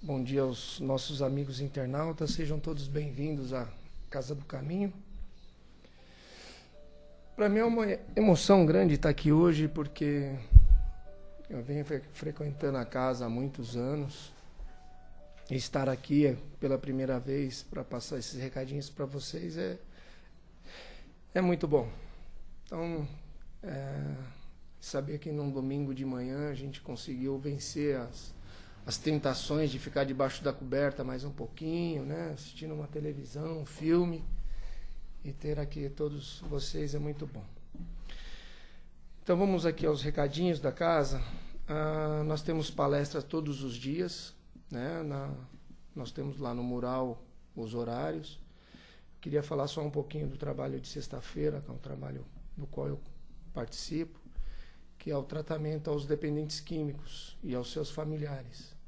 Bom dia aos nossos amigos internautas, sejam todos bem-vindos à Casa do Caminho. Para mim é uma emoção grande estar aqui hoje, porque eu venho frequentando a casa há muitos anos, e estar aqui pela primeira vez para passar esses recadinhos para vocês é muito bom. Então, saber que num domingo de manhã a gente conseguiu vencer as tentações de ficar debaixo da coberta mais um pouquinho, né? Assistindo uma televisão, um filme, e ter aqui todos vocês é muito bom. Então vamos aqui aos recadinhos da casa. Nós temos palestras todos os dias, né? Nós temos lá no mural os horários. Queria falar só um pouquinho do trabalho de sexta-feira, que é um trabalho do qual eu participo, que é o tratamento aos dependentes químicos e aos seus familiares.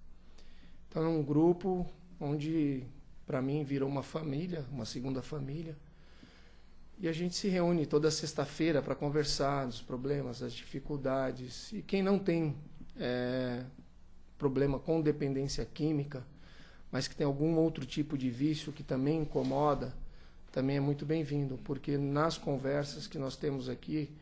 Então é um grupo onde, para mim, virou uma família, uma segunda família, e a gente se reúne toda sexta-feira para conversar dos problemas, das dificuldades, e quem não tem problema com dependência química, mas que tem algum outro tipo de vício que também incomoda, também é muito bem-vindo, porque nas conversas que nós temos aqui,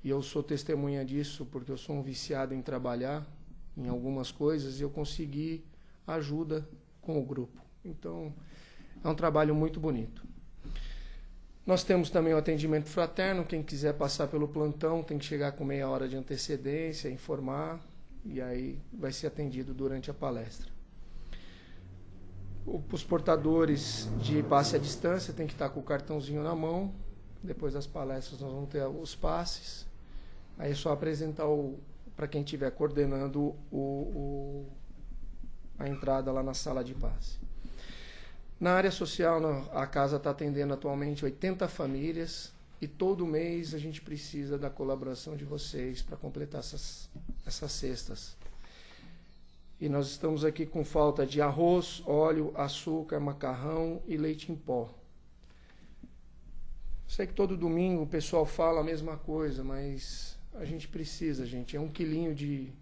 e eu sou testemunha disso, porque eu sou um viciado em trabalhar em algumas coisas, e eu consegui ajuda com o grupo. Então, é um trabalho muito bonito. Nós temos também o atendimento fraterno. Quem quiser passar pelo plantão tem que chegar com meia hora de antecedência, informar, e aí vai ser atendido durante a palestra. Os portadores de passe à distância têm que estar com o cartãozinho na mão. Depois das palestras nós vamos ter os passes. Aí é só apresentar para quem estiver coordenando a entrada lá na sala de passe. Na área social, a casa está atendendo atualmente 80 famílias, e todo mês a gente precisa da colaboração de vocês para completar essas cestas. E nós estamos aqui com falta de arroz, óleo, açúcar, macarrão e leite em pó. Sei que todo domingo o pessoal fala a mesma coisa, mas a gente precisa, gente. É 1 quilinho de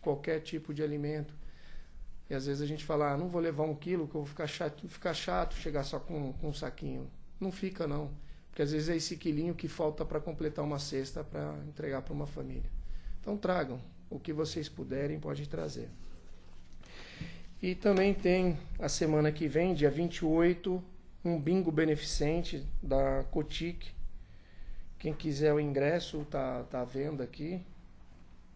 qualquer tipo de alimento. E às vezes a gente fala, não vou levar 1 quilo, que eu vou ficar chato chegar só com um saquinho. Não fica, não. Porque às vezes é esse quilinho que falta para completar uma cesta para entregar para uma família. Então tragam. O que vocês puderem, pode trazer. E também tem a semana que vem, dia 28, um bingo beneficente da Cotic. Quem quiser o ingresso, tá à venda aqui.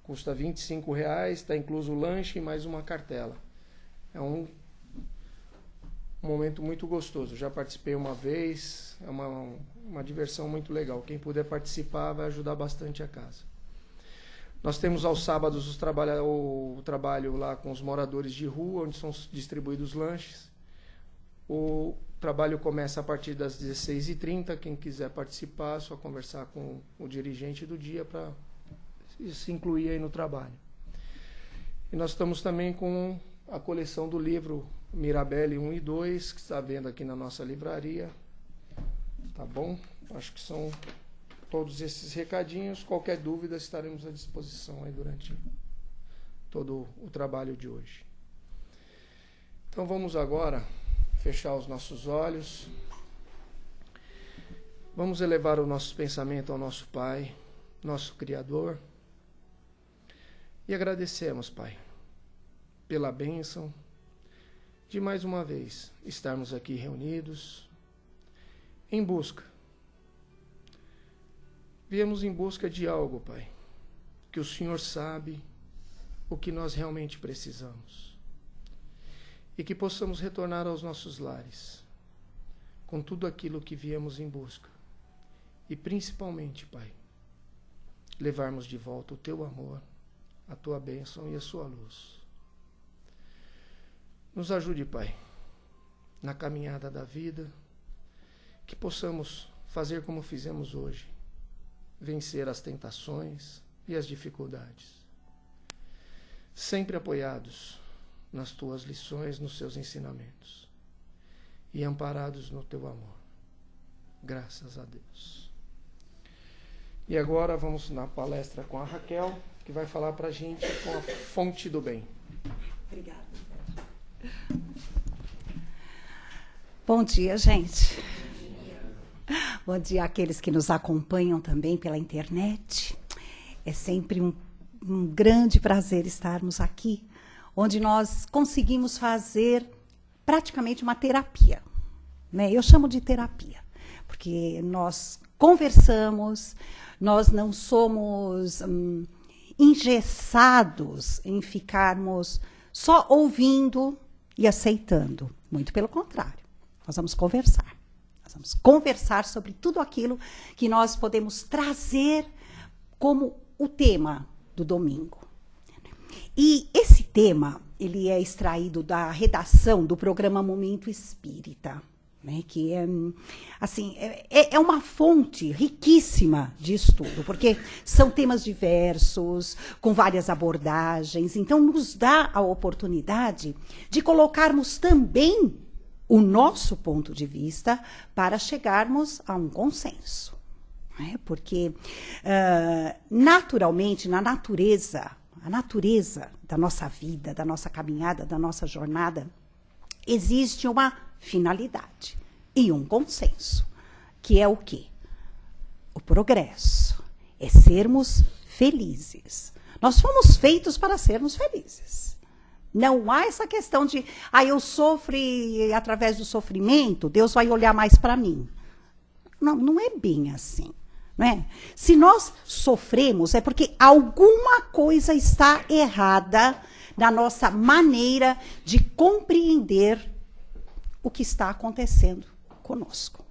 Custa R$ 25,00, está incluso o lanche e mais uma cartela. É um momento muito gostoso. Já participei uma vez, é uma diversão muito legal. Quem puder participar vai ajudar bastante a casa. Nós temos aos sábados o trabalho lá com os moradores de rua, onde são distribuídos lanches. O trabalho começa a partir das 16h30. Quem quiser participar, é só conversar com o dirigente do dia para se incluir aí no trabalho. E nós estamos também com a coleção do livro Mirabelle 1 e 2, que está vendo aqui na nossa livraria. Tá bom? Acho que são todos esses recadinhos. Qualquer dúvida, estaremos à disposição aí durante todo o trabalho de hoje. Então vamos agora fechar os nossos olhos. Vamos elevar o nosso pensamento ao nosso Pai, nosso Criador. E agradecemos, Pai, pela bênção de mais uma vez estarmos aqui reunidos em busca. Viemos em busca de algo, Pai, que o Senhor sabe o que nós realmente precisamos. E que possamos retornar aos nossos lares com tudo aquilo que viemos em busca. E principalmente, Pai, levarmos de volta o Teu amor, a Tua bênção e a Sua luz. Nos ajude, Pai, na caminhada da vida, que possamos fazer como fizemos hoje, vencer as tentações e as dificuldades, sempre apoiados nas Tuas lições, nos Seus ensinamentos, e amparados no Teu amor. Graças a Deus. E agora vamos na palestra com a Raquel, que vai falar para a gente com a fonte do bem. Obrigada. Bom dia, gente. Bom dia àqueles que nos acompanham também pela internet. É sempre um grande prazer estarmos aqui, onde nós conseguimos fazer praticamente uma terapia, né? Eu chamo de terapia, porque nós conversamos, nós não somos engessados em ficarmos só ouvindo e aceitando. Muito pelo contrário, nós vamos conversar. Nós vamos conversar sobre tudo aquilo que nós podemos trazer como o tema do domingo. E esse tema, ele é extraído da redação do programa Momento Espírita, né, que é, assim, é uma fonte riquíssima de estudo, porque são temas diversos, com várias abordagens, então nos dá a oportunidade de colocarmos também o nosso ponto de vista para chegarmos a um consenso. Né? Porque, naturalmente, na natureza, a natureza da nossa vida, da nossa caminhada, da nossa jornada, existe uma finalidade e um consenso, que é o quê? O progresso, é sermos felizes. Nós fomos feitos para sermos felizes. Não há essa questão de, eu sofro e através do sofrimento Deus vai olhar mais para mim. Não, não é bem assim. Não é? Se nós sofremos, é porque alguma coisa está errada na nossa maneira de compreender o que está acontecendo conosco.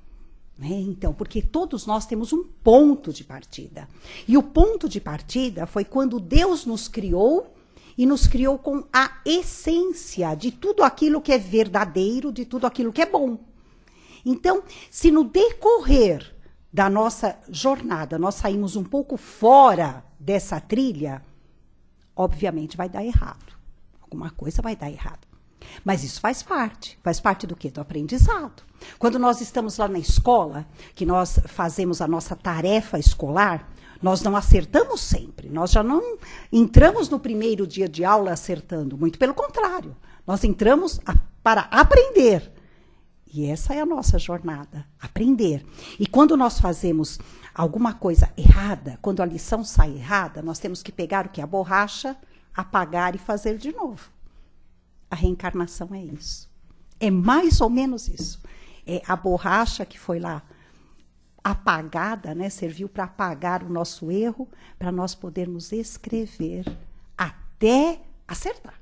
Né? Então, porque todos nós temos um ponto de partida. E o ponto de partida foi quando Deus nos criou, e nos criou com a essência de tudo aquilo que é verdadeiro, de tudo aquilo que é bom. Então, se no decorrer da nossa jornada nós saímos um pouco fora dessa trilha, obviamente vai dar errado. Alguma coisa vai dar errado. Mas isso faz parte do quê? Do aprendizado. Quando nós estamos lá na escola, que nós fazemos a nossa tarefa escolar, nós não acertamos sempre, nós já não entramos no primeiro dia de aula acertando, muito pelo contrário, nós entramos para aprender. E essa é a nossa jornada, aprender. E quando nós fazemos alguma coisa errada, quando a lição sai errada, nós temos que pegar o que? A borracha, apagar e fazer de novo. A reencarnação é isso. É mais ou menos isso. É a borracha que foi lá apagada, né, serviu para apagar o nosso erro, para nós podermos escrever até acertar.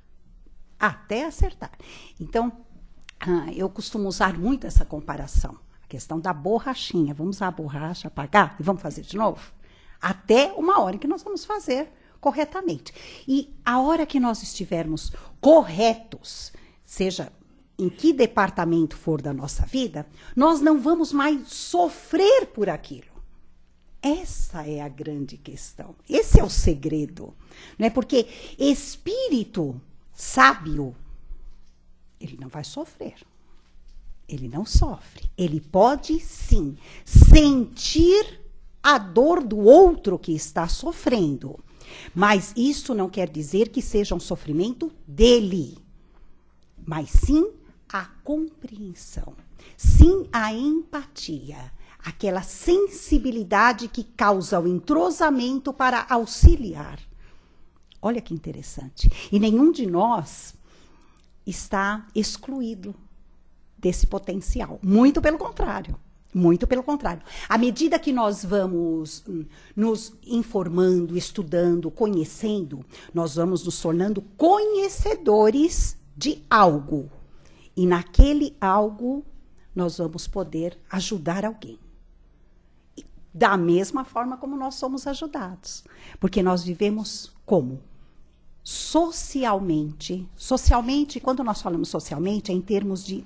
Até acertar. Então, eu costumo usar muito essa comparação. A questão da borrachinha. Vamos usar a borracha, apagar e vamos fazer de novo? Até uma hora que nós vamos fazer corretamente. E a hora que nós estivermos corretos, seja em que departamento for da nossa vida, nós não vamos mais sofrer por aquilo. Essa é a grande questão. Esse é o segredo. Não é? Porque espírito sábio, ele não vai sofrer. Ele não sofre. Ele pode, sim, sentir a dor do outro que está sofrendo. Mas isso não quer dizer que seja um sofrimento dele. Mas sim a compreensão, sim a empatia, aquela sensibilidade que causa o entrosamento para auxiliar. Olha que interessante. E nenhum de nós está excluído desse potencial. Muito pelo contrário. Muito pelo contrário. À medida que nós vamos nos informando, estudando, conhecendo, nós vamos nos tornando conhecedores de algo. E naquele algo, nós vamos poder ajudar alguém. Da mesma forma como nós somos ajudados. Porque nós vivemos como? Socialmente. Socialmente, quando nós falamos socialmente, é em termos de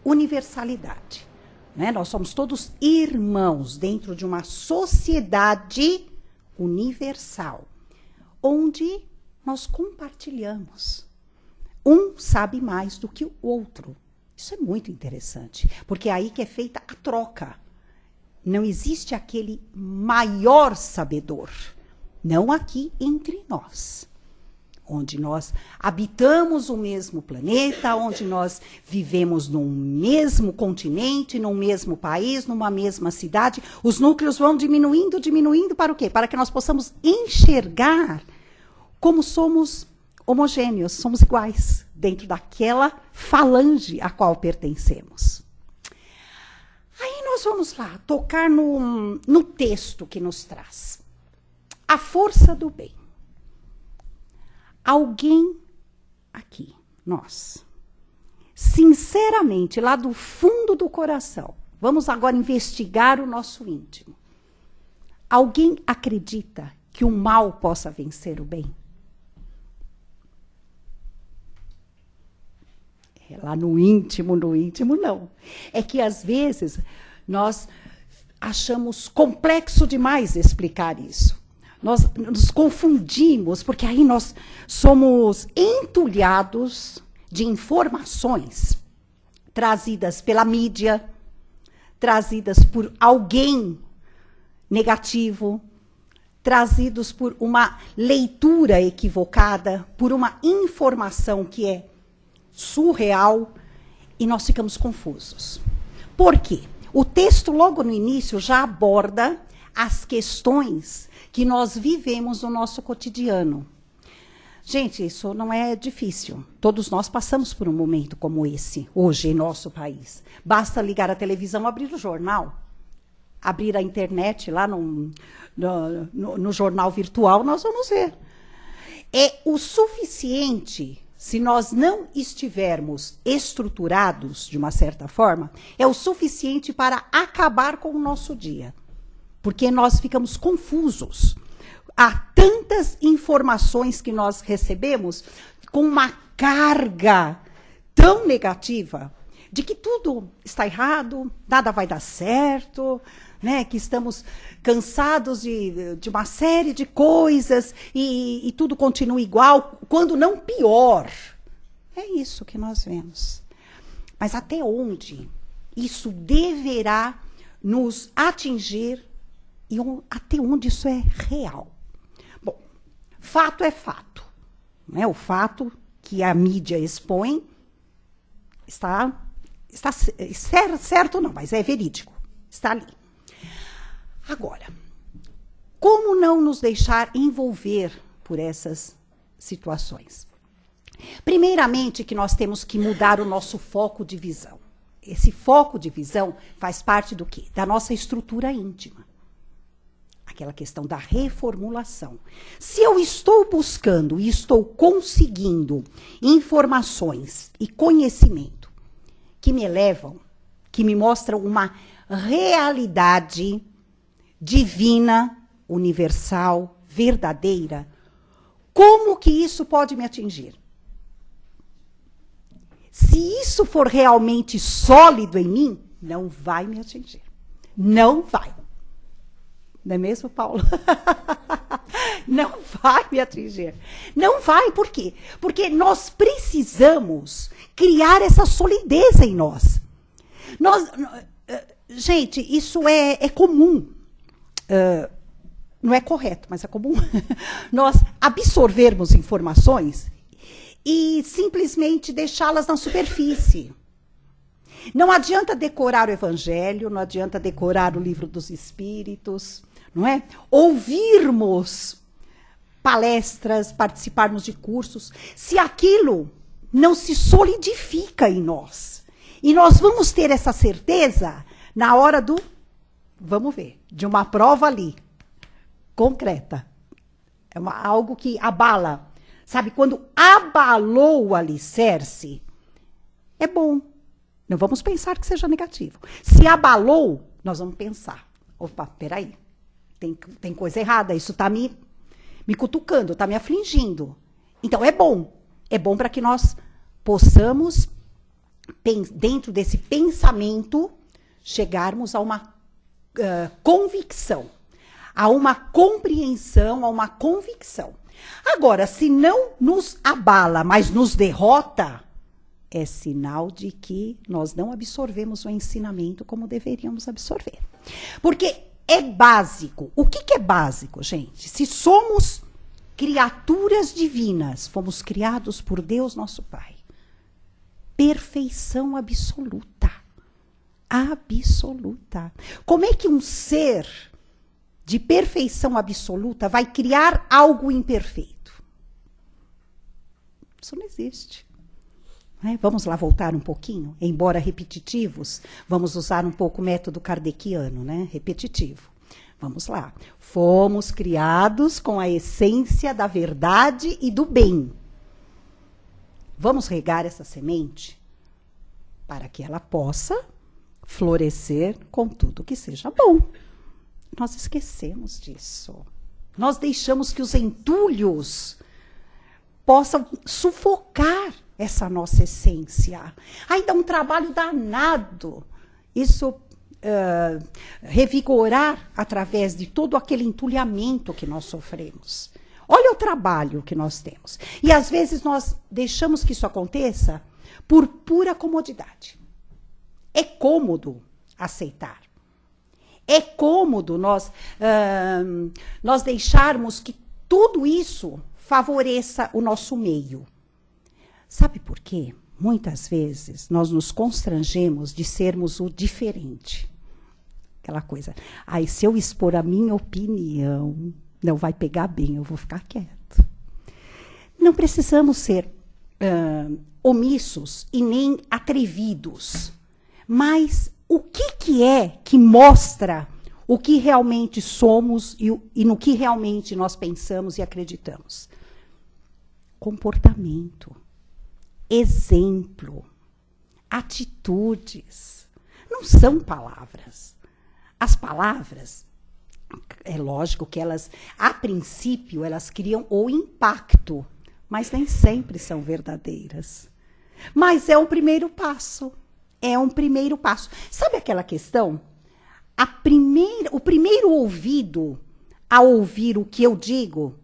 universalidade. Né? Nós somos todos irmãos dentro de uma sociedade universal, onde nós compartilhamos. Um sabe mais do que o outro. Isso é muito interessante, porque é aí que é feita a troca. Não existe aquele maior sabedor, não aqui entre nós. onde nós habitamos o mesmo planeta, onde nós vivemos num mesmo continente, num mesmo país, numa mesma cidade, os núcleos vão diminuindo, diminuindo para o quê? Para que nós possamos enxergar como somos homogêneos, somos iguais, dentro daquela falange a qual pertencemos. Aí nós vamos lá, tocar no texto que nos traz. A força do bem. Alguém aqui, nós, sinceramente, lá do fundo do coração, vamos agora investigar o nosso íntimo. Alguém acredita que o mal possa vencer o bem? É lá no íntimo, não. É que às vezes nós achamos complexo demais explicar isso. Nós nos confundimos, porque aí nós somos entulhados de informações trazidas pela mídia, trazidas por alguém negativo, trazidos por uma leitura equivocada, por uma informação que é surreal, e nós ficamos confusos. Por quê? O texto, logo no início, já aborda as questões que nós vivemos no nosso cotidiano. Gente, isso não é difícil. Todos nós passamos por um momento como esse, hoje, em nosso país. Basta ligar a televisão, abrir o jornal, abrir a internet lá no jornal virtual, nós vamos ver. É o suficiente, se nós não estivermos estruturados, de uma certa forma, é o suficiente para acabar com o nosso dia. Porque nós ficamos confusos. Há tantas informações que nós recebemos com uma carga tão negativa de que tudo está errado, nada vai dar certo, né? Que estamos cansados de uma série de coisas e tudo continua igual, quando não pior. É isso que nós vemos. Mas até onde isso deverá nos atingir e até onde isso é real? Bom, fato é fato. Né? O fato que a mídia expõe está certo, não, mas é verídico. Está ali. Agora, como não nos deixar envolver por essas situações? Primeiramente, que nós temos que mudar o nosso foco de visão. Esse foco de visão faz parte do quê? Da nossa estrutura íntima. Aquela questão da reformulação. Se eu estou buscando e estou conseguindo informações e conhecimento que me elevam, que me mostram uma realidade divina, universal, verdadeira, como que isso pode me atingir? Se isso for realmente sólido em mim, não vai me atingir. Não vai. Não é mesmo, Paulo? Não vai me atingir. Não vai, por quê? Porque nós precisamos criar essa solidez em nós. Gente, isso é comum. Não é correto, mas é comum. Nós absorvermos informações e simplesmente deixá-las na superfície. Não adianta decorar o Evangelho, não adianta decorar o Livro dos Espíritos, não é? Ouvirmos palestras, participarmos de cursos, se aquilo não se solidifica em nós. E nós vamos ter essa certeza na hora vamos ver, de uma prova ali, concreta. É algo que abala. Sabe, quando abalou o alicerce, é bom. Não vamos pensar que seja negativo. Se abalou, nós vamos pensar. Opa, peraí, tem coisa errada, isso está me cutucando, está me afligindo. Então é bom. É bom para que nós possamos, dentro desse pensamento, chegarmos a uma convicção, a uma compreensão, a uma convicção. Agora, se não nos abala, mas nos derrota, é sinal de que nós não absorvemos o ensinamento como deveríamos absorver. Porque é básico. O que é básico, gente? Se somos criaturas divinas, fomos criados por Deus, nosso Pai. Perfeição absoluta. Absoluta. Como é que um ser de perfeição absoluta vai criar algo imperfeito? Isso não existe. Vamos lá voltar um pouquinho, embora repetitivos, vamos usar um pouco o método kardeciano, né? Repetitivo. Vamos lá. Fomos criados com a essência da verdade e do bem. Vamos regar essa semente para que ela possa florescer com tudo que seja bom. Nós esquecemos disso. Nós deixamos que os entulhos possam sufocar essa nossa essência. Aí dá um trabalho danado. Isso revigorar através de todo aquele entulhamento que nós sofremos. Olha o trabalho que nós temos. E às vezes nós deixamos que isso aconteça por pura comodidade. É cômodo aceitar. É cômodo nós deixarmos que tudo isso favoreça o nosso meio. Sabe por quê? Muitas vezes nós nos constrangemos de sermos o diferente. Aquela coisa. Aí, se eu expor a minha opinião, não vai pegar bem, eu vou ficar quieto. Não precisamos ser omissos e nem atrevidos. Mas o que é que mostra o que realmente somos e no que realmente nós pensamos e acreditamos? Comportamento, exemplo, atitudes. Não são palavras. As palavras, é lógico que elas, a princípio, elas criam o impacto, mas nem sempre são verdadeiras. Mas é o primeiro passo. É um primeiro passo. Sabe aquela questão? O primeiro ouvido a ouvir o que eu digo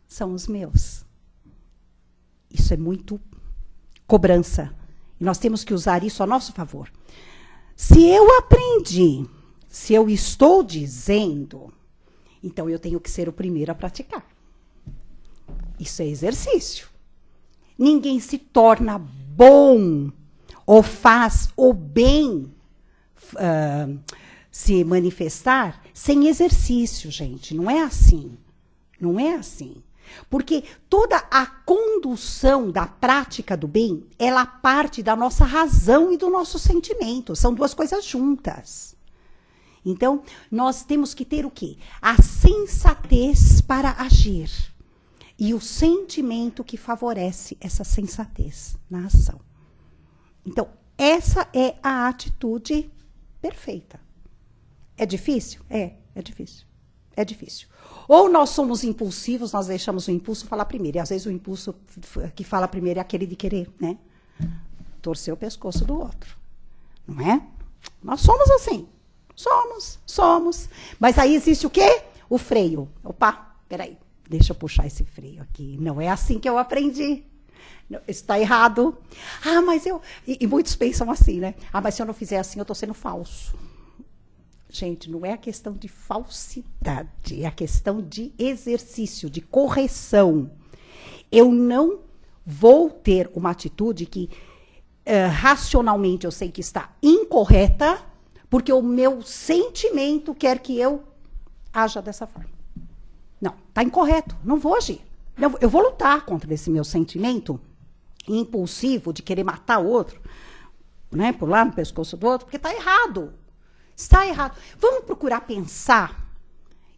são os meus. Isso é muito cobrança. E nós temos que usar isso a nosso favor. Se eu aprendi, se eu estou dizendo, então eu tenho que ser o primeiro a praticar. Isso é exercício. Ninguém se torna bom ou faz o bem se manifestar sem exercício, gente. Não é assim. Não é assim. Porque toda a condução da prática do bem, ela parte da nossa razão e do nosso sentimento. São duas coisas juntas. Então, nós temos que ter o quê? A sensatez para agir. E o sentimento que favorece essa sensatez na ação. Então, essa é a atitude perfeita. É difícil? É difícil. É difícil. Ou nós somos impulsivos, nós deixamos o impulso falar primeiro. E às vezes o impulso que fala primeiro é aquele de querer, né? Torcer o pescoço do outro. Não é? Nós somos assim. Somos. Mas aí existe o quê? O freio. Opa, peraí, deixa eu puxar esse freio aqui. Não é assim que eu aprendi. Isso está errado. Mas eu... E muitos pensam assim, né? Mas se eu não fizer assim, eu estou sendo falso. Gente, não é a questão de falsidade, é a questão de exercício, de correção. Eu não vou ter uma atitude que racionalmente eu sei que está incorreta, porque o meu sentimento quer que eu haja dessa forma. Não, está incorreto, não vou agir. Eu vou lutar contra esse meu sentimento impulsivo de querer matar o outro, né, pular no pescoço do outro, porque está errado. Está errado. Vamos procurar pensar.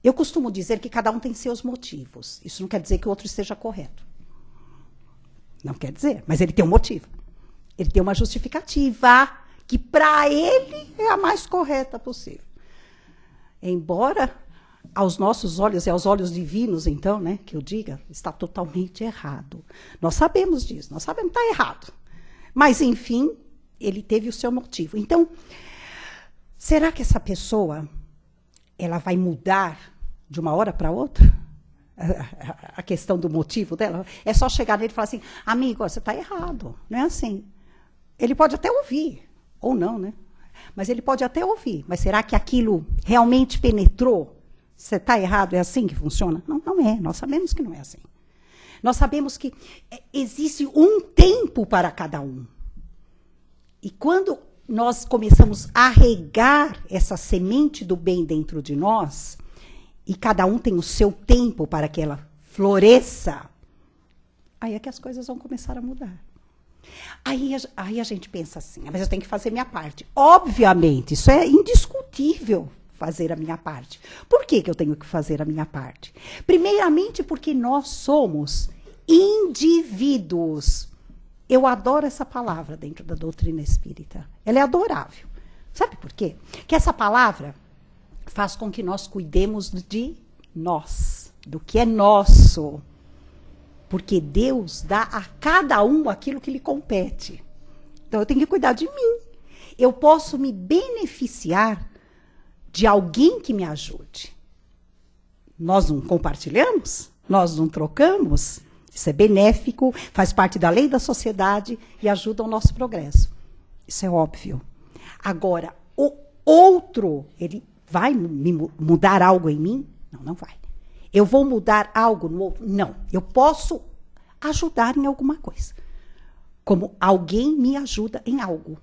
Eu costumo dizer que cada um tem seus motivos. Isso não quer dizer que o outro esteja correto. Não quer dizer, mas ele tem um motivo. Ele tem uma justificativa que para ele é a mais correta possível. Embora aos nossos olhos, e aos olhos divinos, então, né, que eu diga, está totalmente errado. Nós sabemos disso, nós sabemos que está errado. Mas, enfim, ele teve o seu motivo. Então, será que essa pessoa ela vai mudar de uma hora para outra? A questão do motivo dela? É só chegar nele e falar assim, amigo, você está errado. Não é assim. Ele pode até ouvir, ou não, né? Mas ele pode até ouvir. Mas será que aquilo realmente penetrou? Você está errado, é assim que funciona? Não, não é. Nós sabemos que não é assim. Nós sabemos que existe um tempo para cada um. E quando nós começamos a regar essa semente do bem dentro de nós, e cada um tem o seu tempo para que ela floresça, aí é que as coisas vão começar a mudar. Aí a gente pensa assim, mas eu tenho que fazer minha parte. Obviamente, isso é indiscutível, fazer a minha parte. Por que eu tenho que fazer a minha parte? Primeiramente porque nós somos indivíduos. Eu adoro essa palavra dentro da doutrina espírita. Ela é adorável. Sabe por quê? Que essa palavra faz com que nós cuidemos de nós, do que é nosso. Porque Deus dá a cada um aquilo que lhe compete. Então eu tenho que cuidar de mim. Eu posso me beneficiar de alguém que me ajude. Nós não compartilhamos? Nós não trocamos? Isso é benéfico, faz parte da lei da sociedade e ajuda ao nosso progresso. Isso é óbvio. Agora, o outro, ele vai mudar algo em mim? Não, não vai. Eu vou mudar algo no outro? Não. Eu posso ajudar em alguma coisa. Como alguém me ajuda em algo.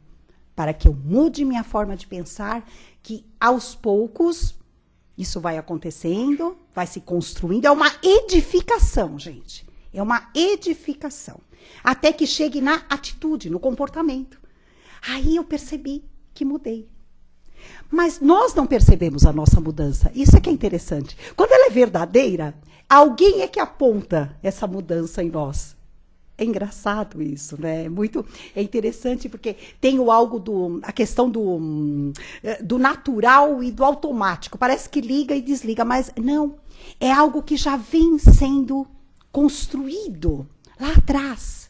Para que eu mude minha forma de pensar, que aos poucos isso vai acontecendo, vai se construindo. É uma edificação, gente. É uma edificação. Até que chegue na atitude, no comportamento. Aí eu percebi que mudei. Mas nós não percebemos a nossa mudança. Isso é que é interessante. Quando ela é verdadeira, alguém é que aponta essa mudança em nós. É engraçado isso, né? É interessante porque tem a questão do natural e do automático. Parece que liga e desliga, mas não. É algo que já vem sendo construído lá atrás.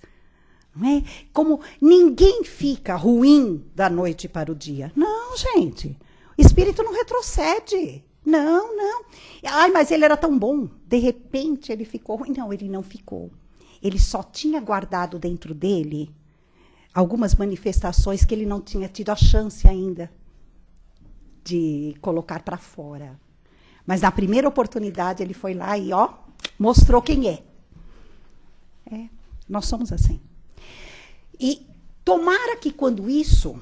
Não é? Como ninguém fica ruim da noite para o dia. Não, gente. O espírito não retrocede. Não, não. Ai, mas ele era tão bom. De repente ele ficou ruim. Não, ele não ficou. Ele só tinha guardado dentro dele algumas manifestações que ele não tinha tido a chance ainda de colocar para fora. Mas na primeira oportunidade ele foi lá e mostrou quem é. Nós somos assim. E tomara que quando isso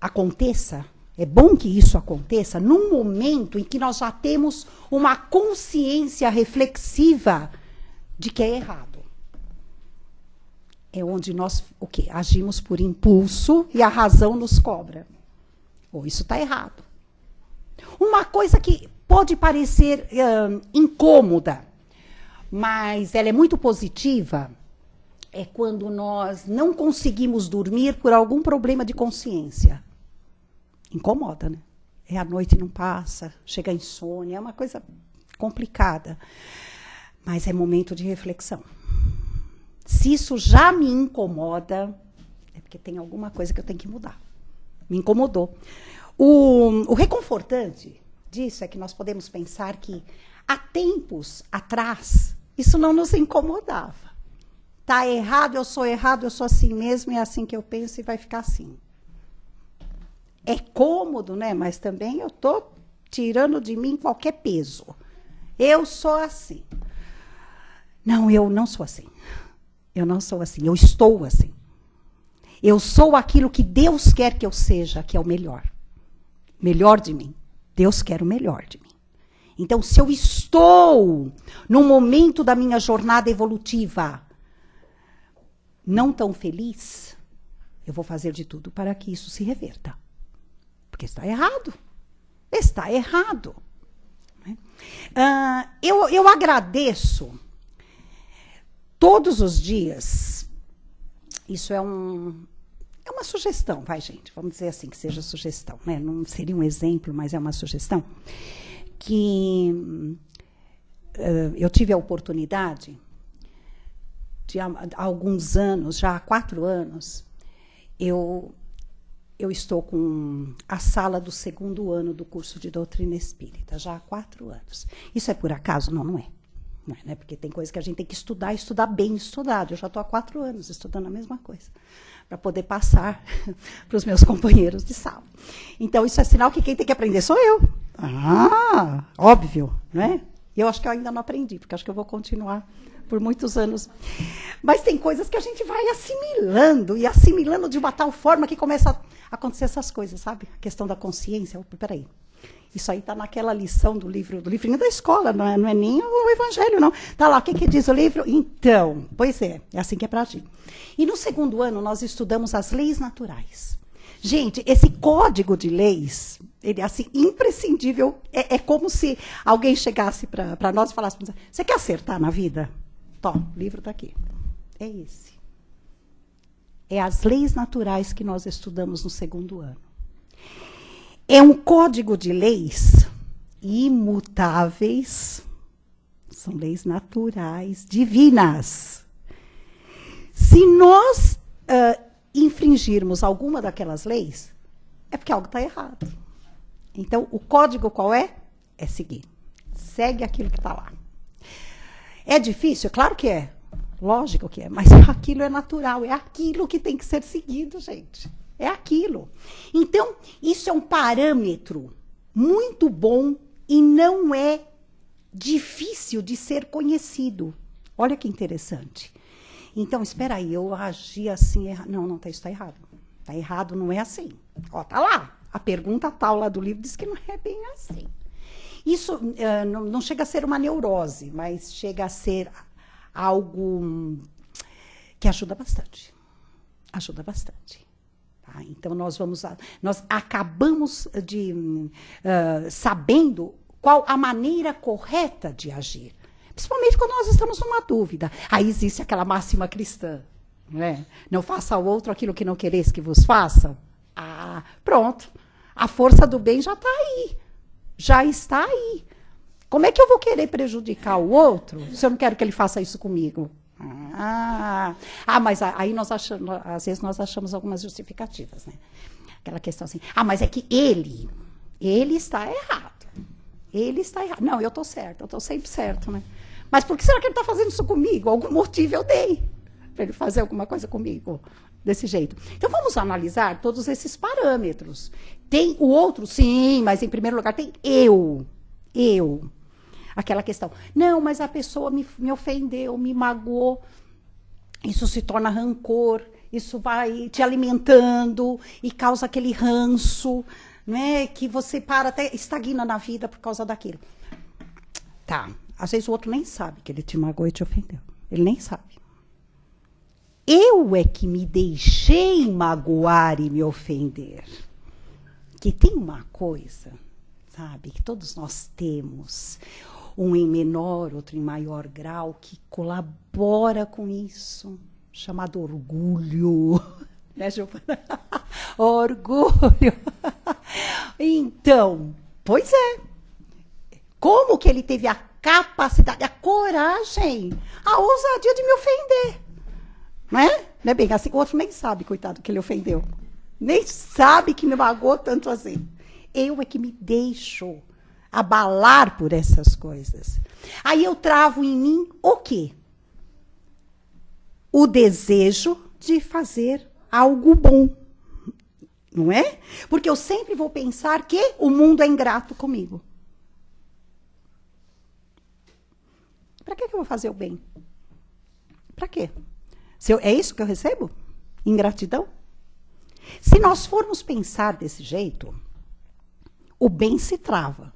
aconteça, é bom que isso aconteça num momento em que nós já temos uma consciência reflexiva de que é errado. É onde nós agimos por impulso e a razão nos cobra. Isso está errado. Uma coisa que pode parecer incômoda, mas ela é muito positiva, é quando nós não conseguimos dormir por algum problema de consciência. Incomoda, né? A noite não passa, chega a insônia, é uma coisa complicada. Mas é momento de reflexão. Se isso já me incomoda, é porque tem alguma coisa que eu tenho que mudar. Me incomodou. O reconfortante disso é que nós podemos pensar que há tempos atrás, isso não nos incomodava. Tá errado, eu sou assim mesmo, é assim que eu penso e vai ficar assim. É cômodo, né? Mas também eu estou tirando de mim qualquer peso. Eu sou assim. Não, eu não sou assim. Eu não sou assim, eu estou assim. Eu sou aquilo que Deus quer que eu seja, que é o melhor. Melhor de mim. Deus quer o melhor de mim. Então, se eu estou num momento da minha jornada evolutiva não tão feliz, eu vou fazer de tudo para que isso se reverta. Porque está errado. Está errado. Eu agradeço todos os dias. Isso é uma sugestão, vai, gente? Vamos dizer assim, que seja sugestão, né? Não seria um exemplo, mas é uma sugestão. Que eu tive a oportunidade de, há alguns anos, já há 4 anos, eu estou com a sala do 2º ano do curso de doutrina espírita, já há 4 anos. Isso é por acaso? Não, não é. Não é, né? Porque tem coisa que a gente tem que estudar, estudar bem estudado. Eu já estou há 4 anos estudando a mesma coisa, para poder passar para os meus companheiros de sala. Então, isso é sinal que quem tem que aprender sou eu. Ah, óbvio, não é? Eu acho que eu ainda não aprendi, porque acho que eu vou continuar por muitos anos. Mas tem coisas que a gente vai assimilando, e assimilando de uma tal forma que começa a acontecer essas coisas, sabe? A questão da consciência. Opa, peraí. Isso aí está naquela lição do livrinho da escola, não é nem o evangelho, não. Está lá, o que diz o livro? Então, pois é assim que é para agir. E no 2º ano, nós estudamos as leis naturais. Gente, esse código de leis, ele é assim, imprescindível. É como se alguém chegasse para nós e falasse, você quer acertar na vida? Tom, o livro está aqui. É esse. É as leis naturais que nós estudamos no 2º ano. É um código de leis imutáveis, são leis naturais, divinas. Se nós infringirmos alguma daquelas leis, é porque algo está errado. Então, o código qual é? É seguir. Segue aquilo que está lá. É difícil? Claro que é. Lógico que é. Mas aquilo é natural. É aquilo que tem que ser seguido, gente. É aquilo. Então, isso é um parâmetro muito bom e não é difícil de ser conhecido. Olha que interessante. Então, espera aí, eu agi assim, não, isso está errado. Está errado, não é assim. Ó, tá lá. A pergunta tal lá do livro diz que não é bem assim. Isso não chega a ser uma neurose, mas chega a ser algo que ajuda bastante. Ajuda bastante. Tá? Então, nós acabamos sabendo qual a maneira correta de agir. Principalmente quando nós estamos numa dúvida. Aí existe aquela máxima cristã. Né? Não faça ao outro aquilo que não quereis que vos façam. Ah, pronto. A força do bem já está aí. Já está aí. Como é que eu vou querer prejudicar o outro se eu não quero que ele faça isso comigo? Mas aí às vezes nós achamos algumas justificativas, né? Aquela questão assim, mas é que ele está errado. Ele está errado. Não, eu estou certo, eu estou sempre certo, né? Mas por que será que ele está fazendo isso comigo? Algum motivo eu dei para ele fazer alguma coisa comigo desse jeito. Então, vamos analisar todos esses parâmetros. Tem o outro, sim, mas em primeiro lugar tem eu. Aquela questão, não, mas a pessoa me ofendeu, me magoou. Isso se torna rancor, isso vai te alimentando e causa aquele ranço, né, que você até estagna na vida por causa daquilo. Tá, às vezes o outro nem sabe que ele te magoou e te ofendeu. Ele nem sabe. Eu é que me deixei magoar e me ofender. Que tem uma coisa, sabe, que todos nós temos, um em menor, outro em maior grau, que colabora com isso, chamado orgulho. Né, Giovana? Orgulho. Então, pois é. Como que ele teve a capacidade, a coragem, a ousadia de me ofender? Não é? Não é bem assim, o outro nem sabe, coitado, que ele ofendeu. Nem sabe que me magoou tanto assim. Eu é que me deixo abalar por essas coisas. Aí eu travo em mim o quê? O desejo de fazer algo bom. Não é? Porque eu sempre vou pensar que o mundo é ingrato comigo. Para que eu vou fazer o bem? Para quê? É isso que eu recebo? Ingratidão? Se nós formos pensar desse jeito, o bem se trava.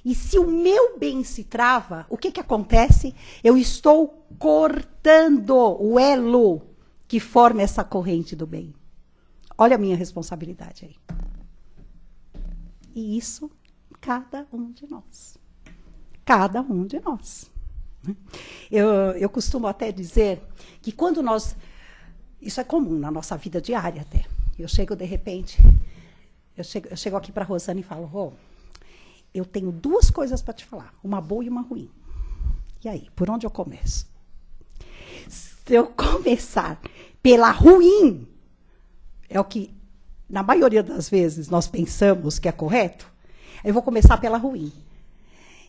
E se o meu bem se trava, o que acontece? Eu estou cortando o elo que forma essa corrente do bem. Olha a minha responsabilidade aí. E isso, cada um de nós. Cada um de nós. Eu costumo até dizer que quando nós... Isso é comum na nossa vida diária até. Eu chego, de repente... Eu chego aqui para a Rosana e falo, eu tenho 2 coisas para te falar, uma boa e uma ruim. E aí, por onde eu começo? Se eu começar pela ruim, é o que, na maioria das vezes, nós pensamos que é correto, eu vou começar pela ruim.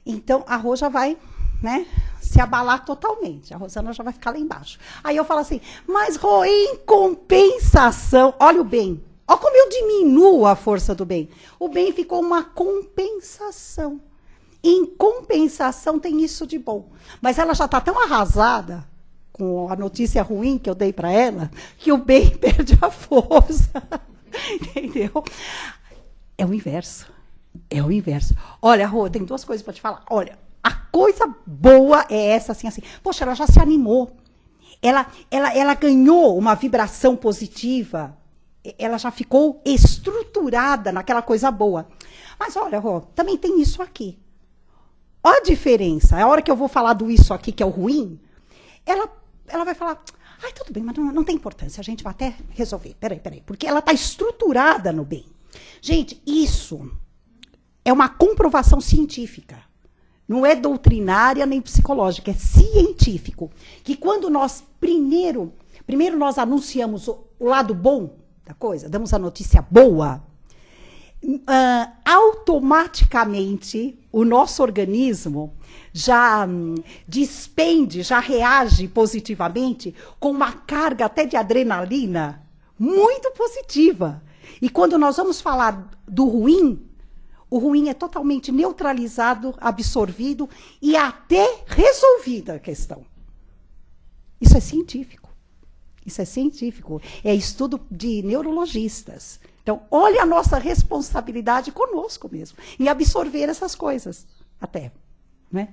Então, a Rô já vai né, se abalar totalmente. A Rosana já vai ficar lá embaixo. Aí eu falo assim, mas, Rô, em compensação, olha o bem. Olha como eu diminuo a força do bem. O bem ficou uma compensação. Em compensação tem isso de bom. Mas ela já está tão arrasada com a notícia ruim que eu dei para ela, que o bem perde a força. Entendeu? É o inverso. É o inverso. Olha, Rô, tem duas coisas para te falar. Olha, a coisa boa é essa, assim. Poxa, ela já se animou. Ela ganhou uma vibração positiva. Ela já ficou estruturada naquela coisa boa. Mas olha, Rô, também tem isso aqui. Olha a diferença. A hora que eu vou falar do isso aqui, que é o ruim, ela vai falar, ai, tudo bem, mas não tem importância, a gente vai até resolver. Peraí. Porque ela está estruturada no bem. Gente, isso é uma comprovação científica. Não é doutrinária nem psicológica, é científico. Que quando nós, primeiro nós anunciamos o lado bom da coisa, damos a notícia boa, automaticamente o nosso organismo já despende, já reage positivamente com uma carga até de adrenalina muito positiva. E quando nós vamos falar do ruim, o ruim é totalmente neutralizado, absorvido e até resolvida a questão. Isso é científico. Isso é científico. É estudo de neurologistas. Então, olha a nossa responsabilidade conosco mesmo, em absorver essas coisas, até. Né?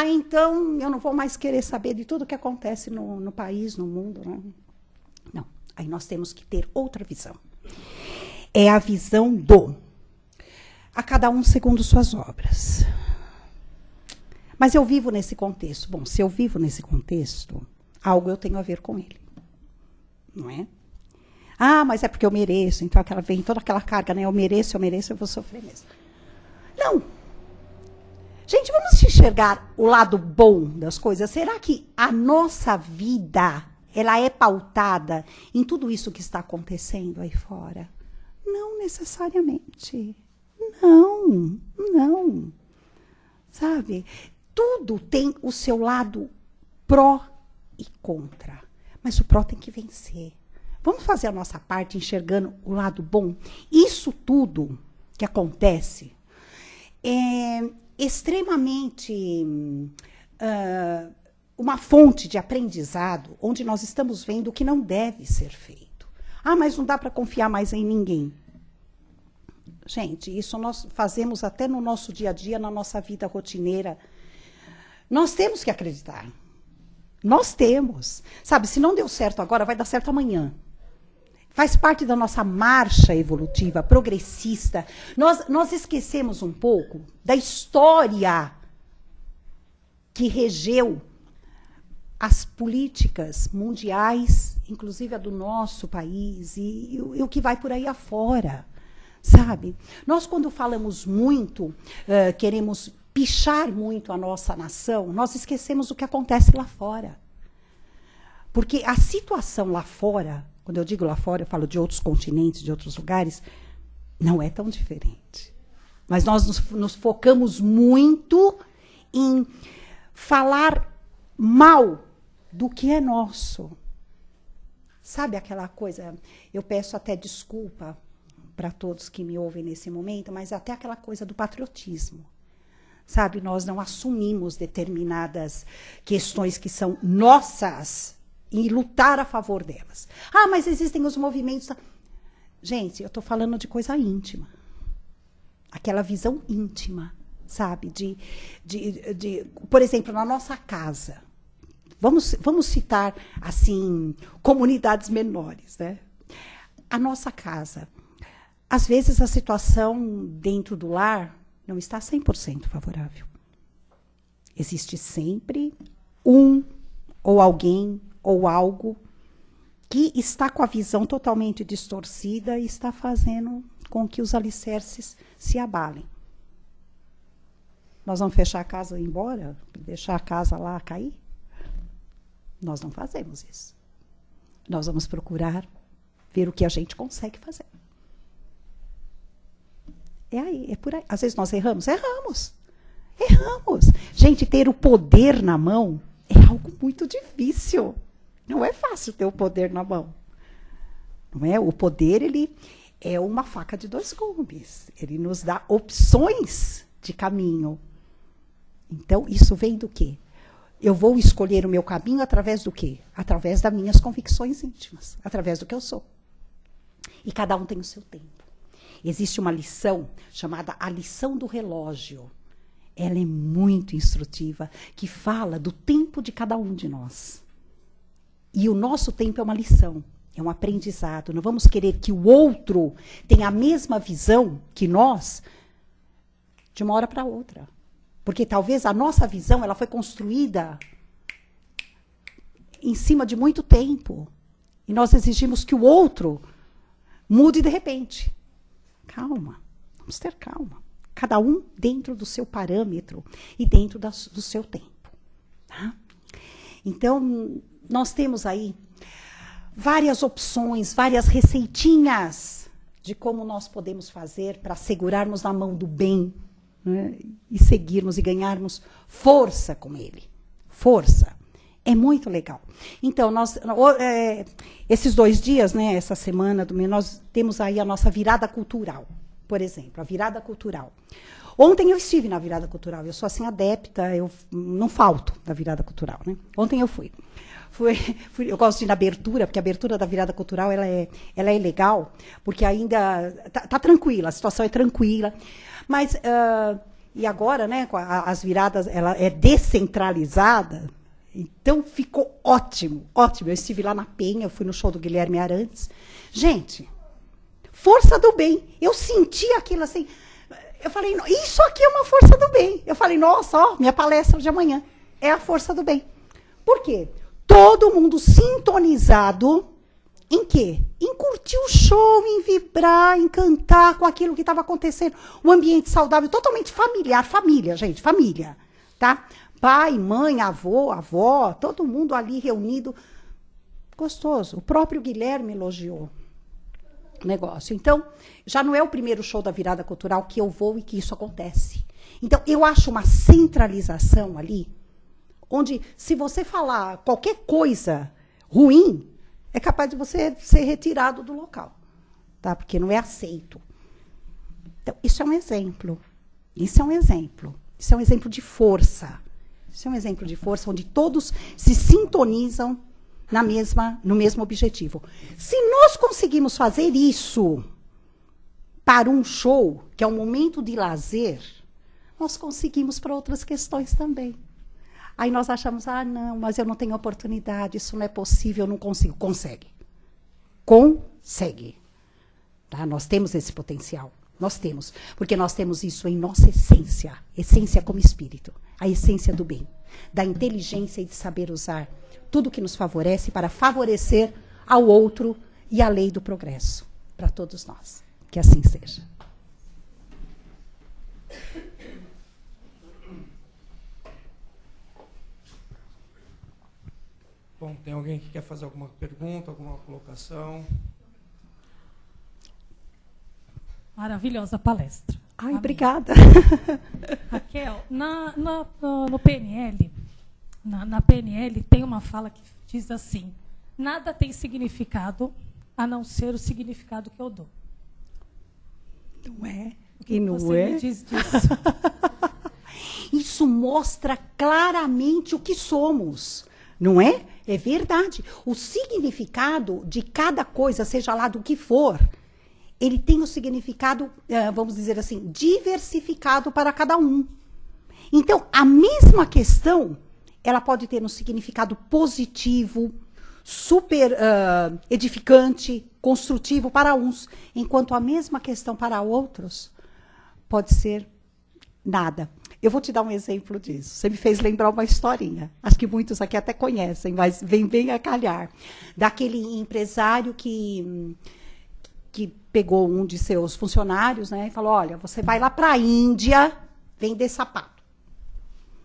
Então, eu não vou mais querer saber de tudo que acontece no país, no mundo. Né? Não, aí nós temos que ter outra visão. É a visão do a cada um segundo suas obras. Mas eu vivo nesse contexto. Bom, se eu vivo nesse contexto, algo eu tenho a ver com ele. Não é? Ah, mas é porque eu mereço. Então vem toda aquela carga, né? Eu mereço, eu vou sofrer mesmo. Não. Gente, vamos enxergar o lado bom das coisas. Será que a nossa vida, ela é pautada em tudo isso que está acontecendo aí fora? Não necessariamente. Não. Sabe? Tudo tem o seu lado pró e contra. Mas o pró tem que vencer. Vamos fazer a nossa parte enxergando o lado bom? Isso tudo que acontece é extremamente uma fonte de aprendizado onde nós estamos vendo o que não deve ser feito. Ah, mas não dá para confiar mais em ninguém. Gente, isso nós fazemos até no nosso dia a dia, na nossa vida rotineira. Nós temos que acreditar. Nós temos. Sabe, se não deu certo agora, vai dar certo amanhã. Faz parte da nossa marcha evolutiva, progressista. Nós esquecemos um pouco da história que regeu as políticas mundiais, inclusive a do nosso país, e o que vai por aí afora. Sabe? Nós, quando falamos muito, queremos pichar muito a nossa nação, nós esquecemos o que acontece lá fora. Porque a situação lá fora, quando eu digo lá fora, eu falo de outros continentes, de outros lugares, não é tão diferente. Mas nós nos focamos muito em falar mal do que é nosso. Sabe aquela coisa, eu peço até desculpa para todos que me ouvem nesse momento, mas até aquela coisa do patriotismo. Sabe, nós não assumimos determinadas questões que são nossas e lutar a favor delas. Ah, mas existem os movimentos... Gente, eu estou falando de coisa íntima. Aquela visão íntima, sabe? Por exemplo, na nossa casa. Vamos citar, assim, comunidades menores, né? A nossa casa. Às vezes, a situação dentro do lar não está 100% favorável. Existe sempre um ou alguém ou algo que está com a visão totalmente distorcida e está fazendo com que os alicerces se abalem. Nós vamos fechar a casa e ir embora? Deixar a casa lá cair? Nós não fazemos isso. Nós vamos procurar ver o que a gente consegue fazer. É aí, é por aí. Às vezes nós erramos. Erramos. Gente, ter o poder na mão é algo muito difícil. Não é fácil ter o poder na mão. Não é? O poder, ele é uma faca de dois gumes. Ele nos dá opções de caminho. Então, isso vem do quê? Eu vou escolher o meu caminho através do quê? Através das minhas convicções íntimas, através do que eu sou. E cada um tem o seu tempo. Existe uma lição chamada a lição do relógio. Ela é muito instrutiva, que fala do tempo de cada um de nós. E o nosso tempo é uma lição, é um aprendizado. Não vamos querer que o outro tenha a mesma visão que nós de uma hora para outra. Porque talvez a nossa visão ela foi construída em cima de muito tempo. E nós exigimos que o outro mude de repente. Calma, vamos ter calma. Cada um dentro do seu parâmetro e dentro do seu tempo. Tá? Então, nós temos aí várias opções, várias receitinhas de como nós podemos fazer para segurarmos na mão do bem, né, e seguirmos e ganharmos força com ele. Força. É muito legal. Então, esses 2 dias, né, essa semana, nós temos aí a nossa virada cultural. Por exemplo, a virada cultural. Ontem eu estive na virada cultural. Eu sou assim adepta, eu não falto da virada cultural, né? Ontem eu fui. Eu gosto de ir na abertura, porque a abertura da virada cultural ela é legal, porque ainda tá tranquila, a situação é tranquila. Mas, e agora, né, as viradas, ela é descentralizada, então ficou ótimo, ótimo. Eu estive lá na Penha, eu fui no show do Guilherme Arantes. Gente, força do bem. Eu senti aquilo assim, eu falei, isso aqui é uma força do bem. Eu falei, nossa, ó, minha palestra de amanhã é a força do bem. Por quê? Todo mundo sintonizado em quê? Em curtir o show, em vibrar, em cantar com aquilo que estava acontecendo. Um ambiente saudável, totalmente familiar. Família, gente, família. Tá? Pai, mãe, avô, avó, todo mundo ali reunido. Gostoso. O próprio Guilherme elogiou o negócio. Então, já não é o primeiro show da virada cultural que eu vou e que isso acontece. Então, eu acho uma centralização ali, onde, se você falar qualquer coisa ruim, é capaz de você ser retirado do local, tá? Porque não é aceito. Então, isso é um exemplo. Isso é um exemplo. Isso é um exemplo de força. Isso é um exemplo de força onde todos se sintonizam no mesmo objetivo. Se nós conseguimos fazer isso para um show, que é um momento de lazer, nós conseguimos para outras questões também. Aí nós achamos, não, mas eu não tenho oportunidade, isso não é possível, eu não consigo. Consegue. Consegue. Tá? Nós temos esse potencial. Nós temos. Porque nós temos isso em nossa essência. Essência como espírito. A essência do bem. Da inteligência e de saber usar tudo que nos favorece para favorecer ao outro e a lei do progresso. Para todos nós. Que assim seja. Bom, tem alguém que quer fazer alguma pergunta, alguma colocação? Maravilhosa palestra. Ai, Amém. Obrigada. Raquel, no PNL, na PNL tem uma fala que diz assim: nada tem significado a não ser o significado que eu dou. Não é? O que não você é? me diz disso? Isso mostra claramente o que somos. Não é? É verdade. O significado de cada coisa, seja lá do que for, ele tem um significado, vamos dizer assim, diversificado para cada um. Então, a mesma questão, ela pode ter um significado positivo, super edificante, construtivo para uns, enquanto a mesma questão para outros pode ser nada. Eu vou te dar um exemplo disso. Você me fez lembrar uma historinha. Acho que muitos aqui até conhecem, mas vem bem a calhar. Daquele empresário que pegou um de seus funcionários, né, e falou, olha, você vai lá para a Índia vender sapato.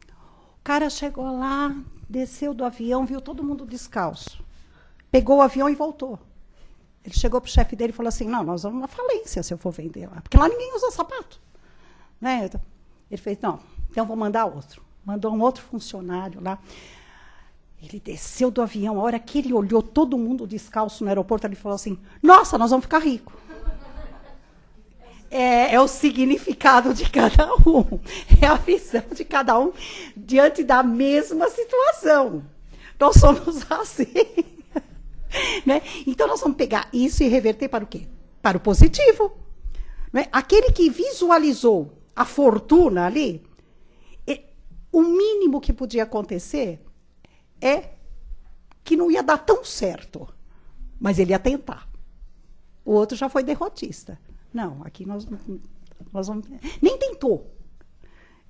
O cara chegou lá, desceu do avião, viu todo mundo descalço. Pegou o avião e voltou. Ele chegou para o chefe dele e falou assim, não, nós vamos na falência se eu for vender lá, porque lá ninguém usa sapato. Né? Ele fez, não, Então, vou mandar outro. Mandou um outro funcionário lá. Ele desceu do avião. A hora que ele olhou todo mundo descalço no aeroporto, ele falou assim, nossa, nós vamos ficar ricos. É o significado de cada um. É a visão de cada um diante da mesma situação. Nós somos assim. Né? Então, nós vamos pegar isso e reverter para o quê? Para o positivo. Né? Aquele que visualizou a fortuna ali, o mínimo que podia acontecer é que não ia dar tão certo, mas ele ia tentar. O outro já foi derrotista. Não, aqui nós vamos... Nem tentou.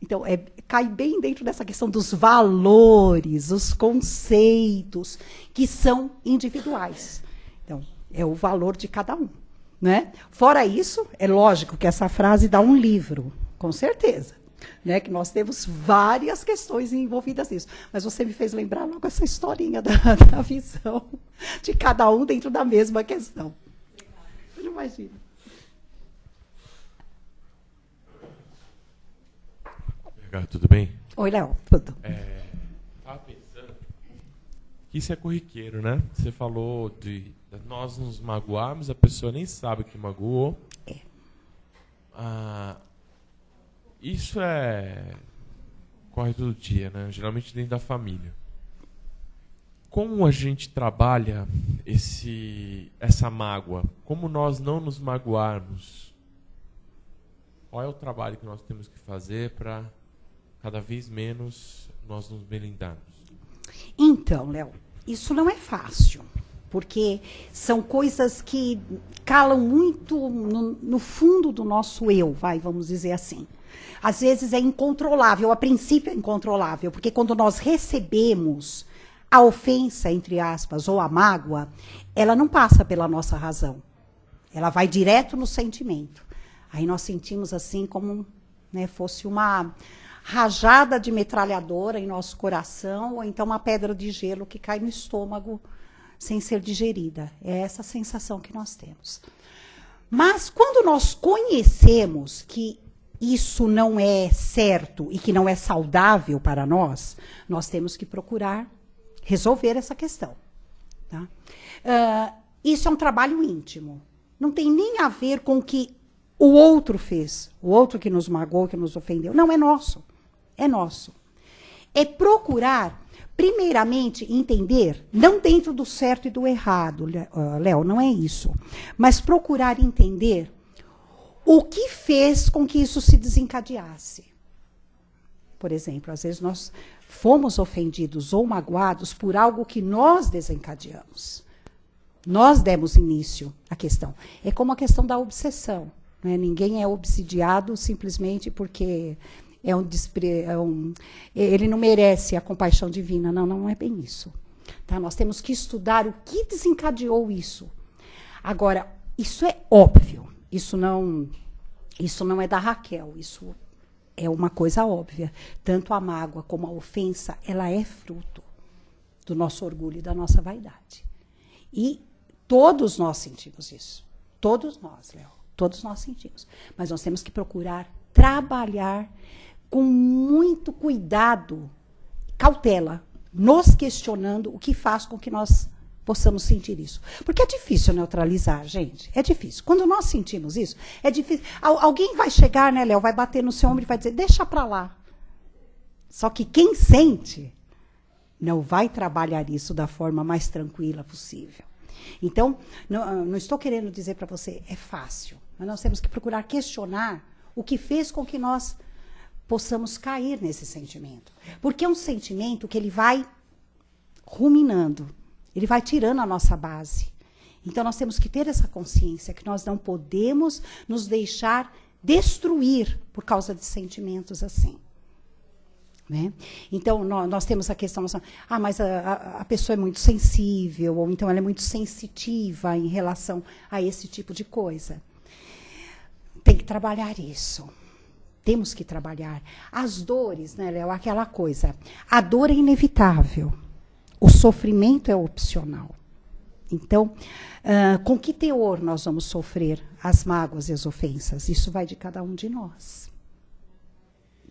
Então, cai bem dentro dessa questão dos valores, os conceitos, que são individuais. Então, é o valor de cada um. Né? Fora isso, é lógico que essa frase dá um livro, com certeza. Né? Que nós temos várias questões envolvidas nisso. Mas você me fez lembrar logo essa historinha da visão de cada um dentro da mesma questão. Eu não imagino. Tudo bem? Oi, Léo. Tudo. Estava pensando que isso é corriqueiro, né? Você falou de nós nos magoarmos, a pessoa nem sabe que magoou. Isso corre todo dia, né? Geralmente dentro da família. Como a gente trabalha essa mágoa? Como nós não nos magoarmos? Qual é o trabalho que nós temos que fazer para cada vez menos nós nos melindarmos? Então, Léo, isso não é fácil, porque são coisas que calam muito no fundo do nosso eu, vamos dizer assim. Às vezes é incontrolável, a princípio é incontrolável, porque quando nós recebemos a ofensa, entre aspas, ou a mágoa, ela não passa pela nossa razão. Ela vai direto no sentimento. Aí nós sentimos assim como, né, fosse uma rajada de metralhadora em nosso coração, ou então uma pedra de gelo que cai no estômago sem ser digerida. É essa sensação que nós temos. Mas quando nós conhecemos que isso não é certo e que não é saudável para nós, nós temos que procurar resolver essa questão. Tá? Isso é um trabalho íntimo. Não tem nem a ver com o que o outro fez, o outro que nos magoou, que nos ofendeu. Não, é nosso. É nosso. É procurar, primeiramente, entender, não dentro do certo e do errado, Léo, não é isso, mas procurar entender o que fez com que isso se desencadeasse. Por exemplo, às vezes nós fomos ofendidos ou magoados por algo que nós desencadeamos. Nós demos início à questão. É como a questão da obsessão. Né? Ninguém é obsidiado simplesmente porque ele não merece a compaixão divina. Não, não é bem isso. Tá? Nós temos que estudar o que desencadeou isso. Agora, isso é óbvio. Isso não é da Raquel. Isso é uma coisa óbvia. Tanto a mágoa como a ofensa, ela é fruto do nosso orgulho e da nossa vaidade. E todos nós sentimos isso. Todos nós, Léo. Todos nós sentimos. Mas nós temos que procurar trabalhar com muito cuidado, cautela, nos questionando o que faz com que nós possamos sentir isso. Porque é difícil neutralizar, gente. É difícil. Quando nós sentimos isso, é difícil. Alguém vai chegar, né, Léo, vai bater no seu ombro e vai dizer, deixa para lá. Só que quem sente não vai trabalhar isso da forma mais tranquila possível. Então, não estou querendo dizer para você, é fácil. Mas nós temos que procurar questionar o que fez com que nós possamos cair nesse sentimento. Porque é um sentimento que ele vai ruminando, ele vai tirando a nossa base. Então, nós temos que ter essa consciência que nós não podemos nos deixar destruir por causa de sentimentos assim. Né? Então, nós temos a questão, mas a pessoa é muito sensível, ou então ela é muito sensitiva em relação a esse tipo de coisa. Tem que trabalhar isso. Temos que trabalhar. As dores, né, Léo, aquela coisa. A dor é inevitável. O sofrimento é opcional. Então, com que teor nós vamos sofrer as mágoas e as ofensas? Isso vai de cada um de nós.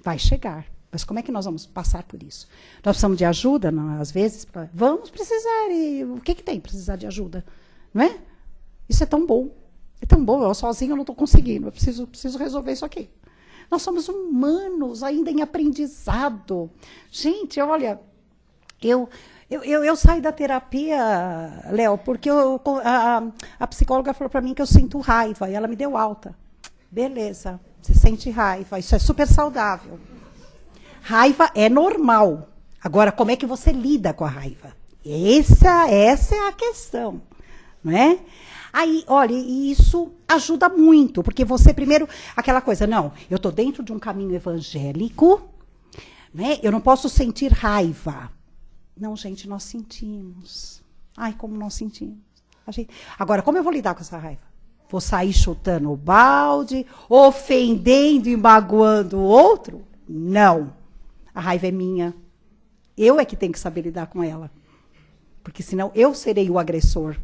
Vai chegar. Mas como é que nós vamos passar por isso? Nós precisamos de ajuda, não, às vezes? Vamos precisar. E o que tem precisar de ajuda? Não é? Isso é tão bom. É tão bom. Eu sozinho eu não estou conseguindo. Eu preciso resolver isso aqui. Nós somos humanos, ainda em aprendizado. Gente, olha, eu saio da terapia, Léo, porque a psicóloga falou para mim que eu sinto raiva, e ela me deu alta. Beleza, você sente raiva, isso é super saudável. Raiva é normal. Agora, como é que você lida com a raiva? Essa é a questão, não é? Aí, olha, e isso ajuda muito, porque você primeiro, aquela coisa, não, eu estou dentro de um caminho evangélico, né? Eu não posso sentir raiva. Não, gente, nós sentimos. Ai, como nós sentimos. Agora, como eu vou lidar com essa raiva? Vou sair chutando o balde, ofendendo e magoando o outro? Não. A raiva é minha. Eu é que tenho que saber lidar com ela. Porque senão eu serei o agressor.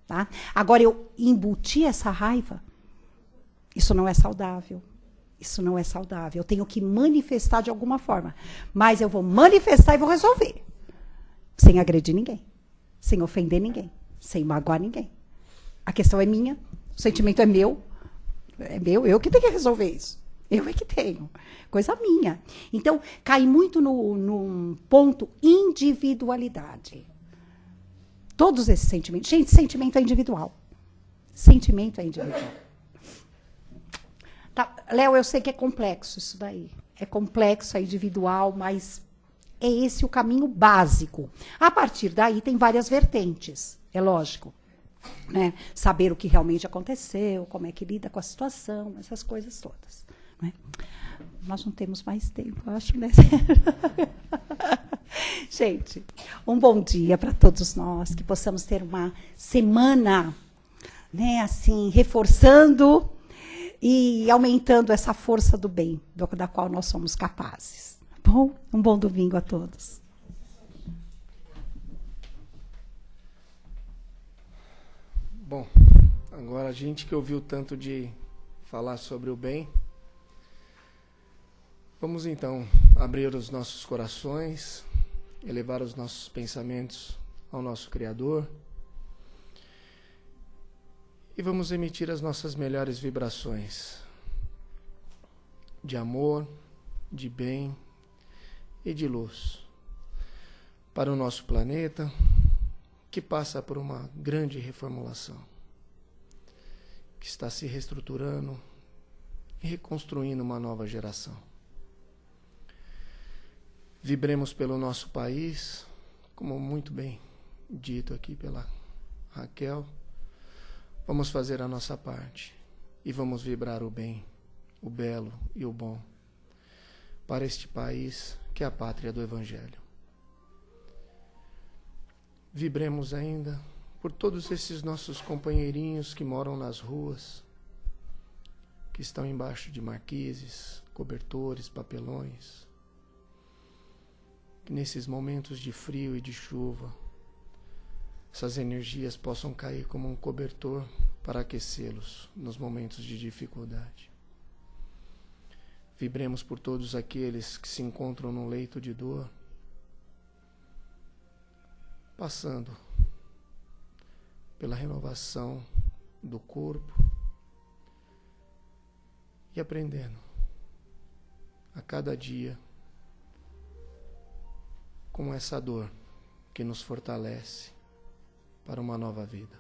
Tá? Agora, eu embutir essa raiva, isso não é saudável. Isso não é saudável. Eu tenho que manifestar de alguma forma. Mas eu vou manifestar e vou resolver. Sem agredir ninguém. Sem ofender ninguém. Sem magoar ninguém. A questão é minha. O sentimento é meu. É meu. Eu que tenho que resolver isso. Eu é que tenho. Coisa minha. Então, cai muito no ponto individualidade. Todos esses sentimentos. Gente, sentimento é individual. Sentimento é individual. Tá, Léo, eu sei que é complexo isso daí. É complexo, é individual, mas é esse o caminho básico. A partir daí tem várias vertentes, é lógico. Né? Saber o que realmente aconteceu, como é que lida com a situação, essas coisas todas. Né? Nós não temos mais tempo, eu acho, né? Gente, um bom dia para todos nós, que possamos ter uma semana, né, assim, reforçando e aumentando essa força do bem, da qual nós somos capazes. Bom, um bom domingo a todos. Bom, agora a gente que ouviu tanto de falar sobre o bem, vamos então abrir os nossos corações, elevar os nossos pensamentos ao nosso Criador e vamos emitir as nossas melhores vibrações de amor, de bem e de luz para o nosso planeta, que passa por uma grande reformulação, que está se reestruturando e reconstruindo uma nova geração. Vibremos pelo nosso país, como muito bem dito aqui pela Raquel. Vamos fazer a nossa parte e vamos vibrar o bem, o belo e o bom para este país que é a pátria do Evangelho. Vibremos ainda por todos esses nossos companheirinhos que moram nas ruas, que estão embaixo de marquises, cobertores, papelões. Que nesses momentos de frio e de chuva, essas energias possam cair como um cobertor para aquecê-los nos momentos de dificuldade. Vibremos por todos aqueles que se encontram num leito de dor, passando pela renovação do corpo e aprendendo a cada dia com essa dor que nos fortalece para uma nova vida.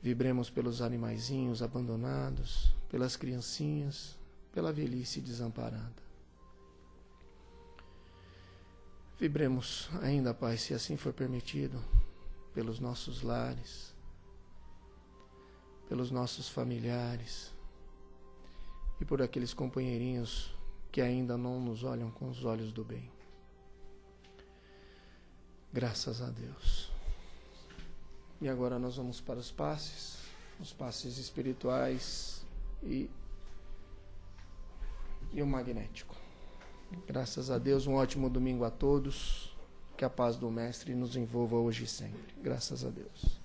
Vibremos pelos animaizinhos abandonados, pelas criancinhas, pela velhice desamparada. Vibremos ainda, Pai, se assim for permitido, pelos nossos lares, pelos nossos familiares e por aqueles companheirinhos que ainda não nos olham com os olhos do bem. Graças a Deus. E agora nós vamos para os passes espirituais e o magnético. Graças a Deus, um ótimo domingo a todos. Que a paz do Mestre nos envolva hoje e sempre. Graças a Deus.